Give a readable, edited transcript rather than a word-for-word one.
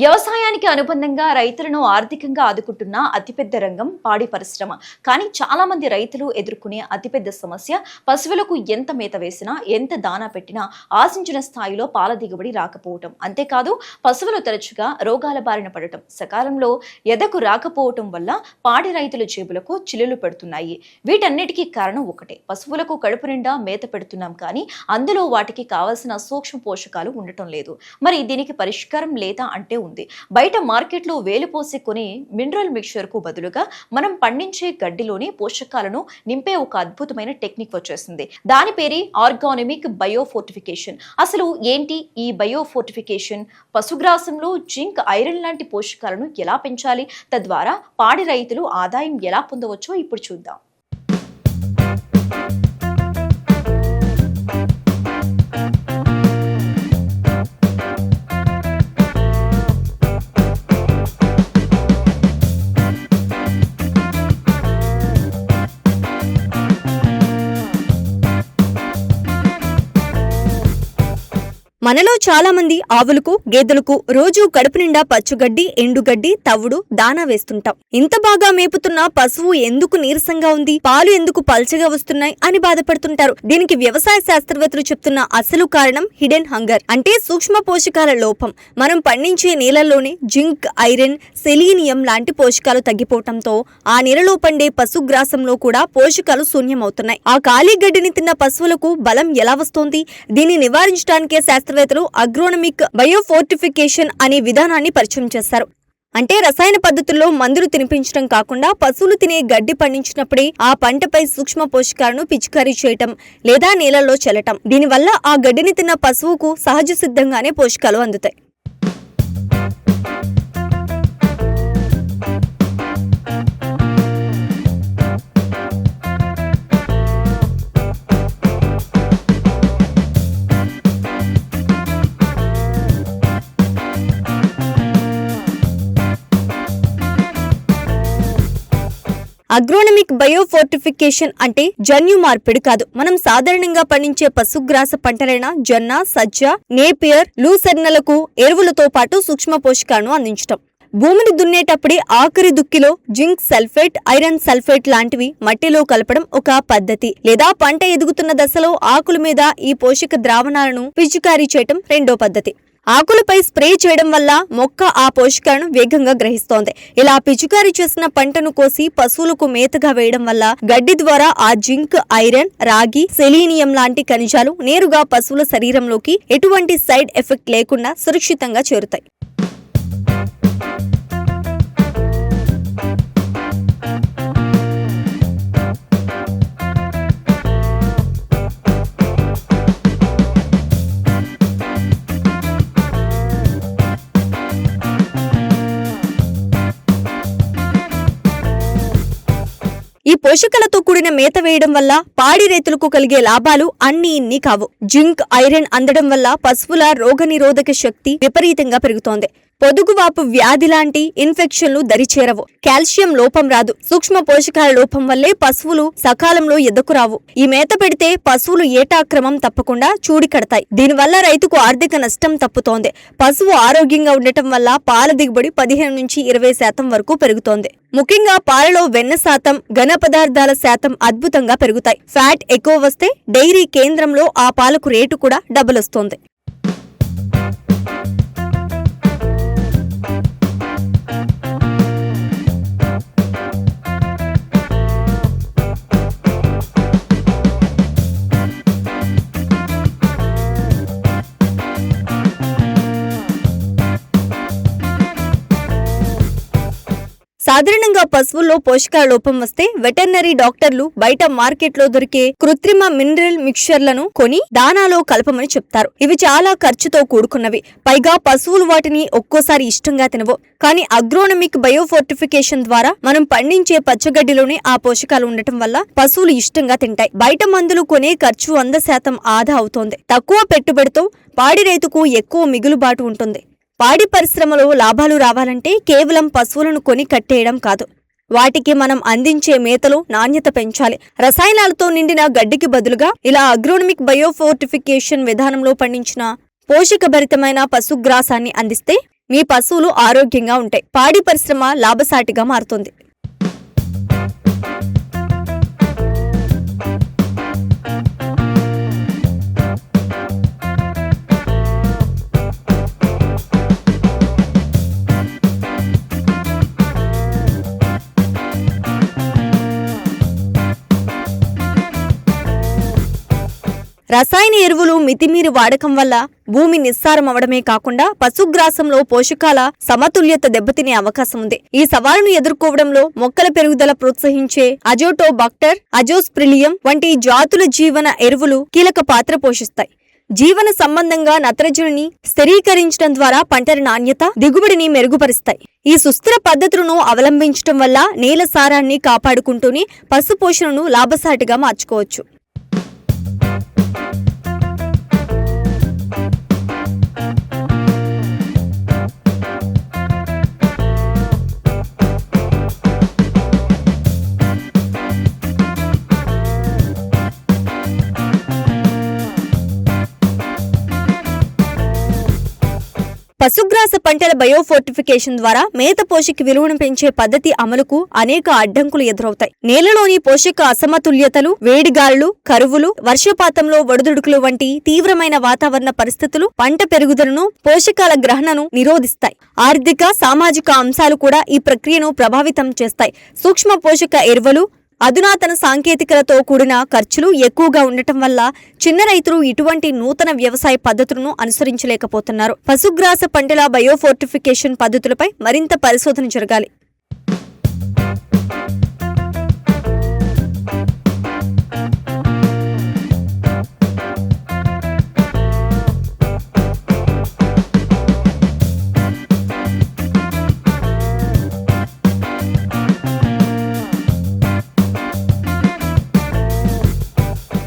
వ్యవసాయానికి అనుబంధంగా రైతులను ఆర్థికంగా ఆదుకుంటున్న అతిపెద్ద రంగం పాడి పరిశ్రమ. కానీ చాలా మంది రైతులు ఎదుర్కొనే అతిపెద్ద సమస్య పశువులకు ఎంత మేత వేసినా, ఎంత దానా పెట్టినా ఆశించిన స్థాయిలో పాల దిగుబడి రాకపోవటం. అంతేకాదు పశువులు తరచుగా రోగాల బారిన పడటం, సకాలంలో ఎదకు రాకపోవటం వల్ల పాడి రైతుల జేబులకు చిల్లులు పెడుతున్నాయి. వీటన్నిటికీ కారణం ఒకటే, పశువులకు కడుపు నిండా మేత పెడుతున్నాం కానీ అందులో వాటికి కావలసిన సూక్ష్మ పోషకాలు ఉండటం లేదు. మరి దీనికి పరిష్కారం లేదా అంటే ఉంది. బయట మార్కెట్లో వేలుపోసి కొని మినరల్ మిక్చర్ కు బదులుగా మనం పండించే గడ్డిలోని పోషకాలను నింపే ఒక అద్భుతమైన టెక్నిక్ వచ్చేసింది. దాని పేరే ఆర్గానిక్ బయోఫోర్టిఫికేషన్. అసలు ఏంటి ఈ బయోఫోర్టిఫికేషన్? పశుగ్రాసంలో జింక్, ఐరన్ లాంటి పోషకాలను ఎలా పెంచాలి, తద్వారా పాడి రైతులు ఆదాయం ఎలా పొందవచ్చో ఇప్పుడు చూద్దాం. మనలో చాలా మంది ఆవులకు, గేదెలకు రోజు కడుపు నిండా పచ్చుగడ్డి, ఎండుగడ్డి, తవుడు, దానా వేస్తుంటాం. ఇంత బాగా మేపుతున్న పశువు ఎందుకు నీరసంగా ఉంది, పాలు ఎందుకు పల్చగా వస్తున్నాయి అని బాధపడుతుంటారు. దీనికి వ్యవసాయ శాస్త్రవేత్తలు చెప్తున్న అసలు కారణం హిడెన్ హంగర్, అంటే సూక్ష్మ పోషకాల లోపం. మనం పండించే నీళ్లలోనే జింక్, ఐరన్, సెలీనియం లాంటి పోషకాలు తగ్గిపోవటంతో ఆ నీళ్లలో పండే పశుగ్రాసంలో కూడా పోషకాలు శూన్యమవుతున్నాయి. ఆ ఖాళీ గడ్డిని తిన్న పశువులకు బలం ఎలా వస్తోంది? దీన్ని నివారించడానికే శాస్త్రవేత్తలు అగ్రోనమిక్ బయోఫోర్టిఫికేషన్ అనే విధానాన్ని పరిచయం చేశారు. అంటే రసాయన పద్ధతుల్లో మందులు తినిపించడం కాకుండా పశువులు తినే గడ్డి పండించినప్పుడే ఆ పంటపై సూక్ష్మ పోషకాలను పిచికారీ చేయటం లేదా నీళ్లలో చల్లటం. దీనివల్ల ఆ గడ్డిని తిన్న పశువుకు సహజ సిద్ధంగానే పోషకాలు అందుతాయి. అగ్రోనమిక్ బయోఫోర్టిఫికేషన్ అంటే జన్యు మార్పిడి కాదు. మనం సాధారణంగా పండించే పశుగ్రాస పంటలైన జొన్న, సజ్జ, నేపియర్, లూసెర్నలకు ఎరువులతో పాటు సూక్ష్మ పోషకాలను అందించటం. భూమిని దున్నేటప్పుడే ఆఖరి దుక్కిలో జింక్ సల్ఫేట్, ఐరన్ సల్ఫేట్ లాంటివి మట్టిలో కలపడం ఒక పద్ధతి. లేదా పంట ఎదుగుతున్న దశలో ఆకుల మీద ఈ పోషక ద్రావణాలను పిచికారీ చేయటం రెండో పద్ధతి. ఆకులపై స్ప్రే చేయడం వల్ల మొక్క ఆ పోషకాలను వేగంగా గ్రహిస్తోంది. ఇలా పిచికారీ చేసిన పంటను కోసి పశువులకు మేతగా వేయడం వల్ల గడ్డి ద్వారా ఆ జింక్, ఐరన్, రాగి, సెలీనియం లాంటి ఖనిజాలు నేరుగా పశువుల శరీరంలోకి ఎటువంటి సైడ్ ఎఫెక్ట్ లేకుండా సురక్షితంగా చేరుతాయి. ఈ పోషకాలతో కూడిన మేత వేయడం వల్ల పాడి రైతులకు కలిగే లాభాలు ఇన్ని కావు. జింక్, ఐరన్ అందడం వల్ల పశువుల రోగనిరోధక శక్తి విపరీతంగా పెరుగుతోంది. పొదుగువాపు వ్యాధి లాంటి ఇన్ఫెక్షన్లు దరిచేరవు. కాల్షియం లోపం రాదు. సూక్ష్మ పోషకాల లోపం వల్లే పశువులు సకాలంలో ఎద్దకు రావు. ఈ మేత పెడితే పశువులు ఏటా క్రమం తప్పకుండా చూడి కడతాయి. దీనివల్ల రైతుకు ఆర్థిక నష్టం తప్పుతోంది. పశువు ఆరోగ్యంగా ఉండటం వల్ల పాల దిగుబడి 15 నుంచి 20% వరకు పెరుగుతోంది. ముఖ్యంగా పాలలో వెన్న శాతం, ఘన పదార్థాల శాతం అద్భుతంగా పెరుగుతాయి. ఫ్యాట్ ఎక్కువ వస్తే డైరీ కేంద్రంలో ఆ పాలకు రేటు కూడా డబుల్ వస్తోంది. సాధారణంగా పశువుల్లో పోషకాల లోపం వస్తే వెటర్నరీ డాక్టర్లు బయట మార్కెట్లో దొరికే కృత్రిమ మినరల్ మిక్చర్లను కొని దానాలో కలపమని చెప్తారు. ఇవి చాలా ఖర్చుతో కూడుకున్నవి. పైగా పశువులు వాటిని ఒక్కోసారి ఇష్టంగా తినవు. కానీ అగ్రోనమిక్ బయోఫోర్టిఫికేషన్ ద్వారా మనం పండించే పచ్చగడ్డిలోనే ఆ పోషకాలు ఉండటం వల్ల పశువులు ఇష్టంగా తింటాయి. బయట మందులు కొనే ఖర్చు 100% ఆదా అవుతోంది. తక్కువ పెట్టుబడితో పాడి రైతుకు ఎక్కువ మిగులుబాటు ఉంటుంది. పాడి పరిశ్రమలో లాభాలు రావాలంటే కేవలం పశువులను కొని కట్టేయడం కాదు. వాటికి మనం అందించే మేతలో నాణ్యత పెంచాలి. రసాయనాలతో నిండిన గడ్డికి బదులుగా ఇలా అగ్రోనమిక్ బయోఫోర్టిఫికేషన్ విధానంలో పండించిన పోషకభరితమైన పశుగ్రాసాన్ని అందిస్తే మీ పశువులు ఆరోగ్యంగా ఉంటాయి. పాడి పరిశ్రమ లాభసాటిగా మారుతుంది. రసాయన ఎరువులు మితిమీరి వాడకం వల్ల భూమి నిస్సారం అవడమే కాకుండా పశుగ్రాసంలో పోషకాల సమతుల్యత దెబ్బతినే అవకాశం ఉంది. ఈ సవాలును ఎదుర్కోవడంలో మొక్కల పెరుగుదల ప్రోత్సహించే అజోటోబాక్టర్, అజోస్ప్రిలియం వంటి జాతుల జీవన ఎరువులు కీలక పాత్ర పోషిస్తాయి. జీవన సంబంధంగా నత్రజనిని స్థిరీకరించడం ద్వారా పంటల నాణ్యత, దిగుబడిని మెరుగుపరుస్తాయి. ఈ సుస్థిర పద్ధతులను అవలంబించడం వల్ల నేల సారాన్ని కాపాడుకుంటూనే పశు పోషణను లాభసాటిగా మార్చుకోవచ్చు. పశుగ్రాస పంటల బయోఫోర్టిఫికేషన్ ద్వారా మేత పోషక విలువను పెంచే పద్ధతి అమలుకు అనేక అడ్డంకులు ఎదురవుతాయి. నేలలోని పోషక అసమతుల్యతలు, వేడిగాలులు, కరువులు, వర్షపాతంలో ఒడిదుడుకులు వంటి తీవ్రమైన వాతావరణ పరిస్థితులు పంట పెరుగుదలను, పోషకాల గ్రహణను నిరోధిస్తాయి. ఆర్థిక, సామాజిక అంశాలు కూడా ఈ ప్రక్రియను ప్రభావితం చేస్తాయి. సూక్ష్మ పోషక ఎరువులు, అధునాతన సాంకేతికలతో కూడిన ఖర్చులు ఎక్కువగా ఉండటం వల్ల చిన్న రైతులు ఇటువంటి నూతన వ్యవసాయ పద్ధతులను అనుసరించలేకపోతున్నారు. పశుగ్రాస పంటల బయోఫోర్టిఫికేషన్ పద్ధతులపై మరింత పరిశోధన జరగాలి.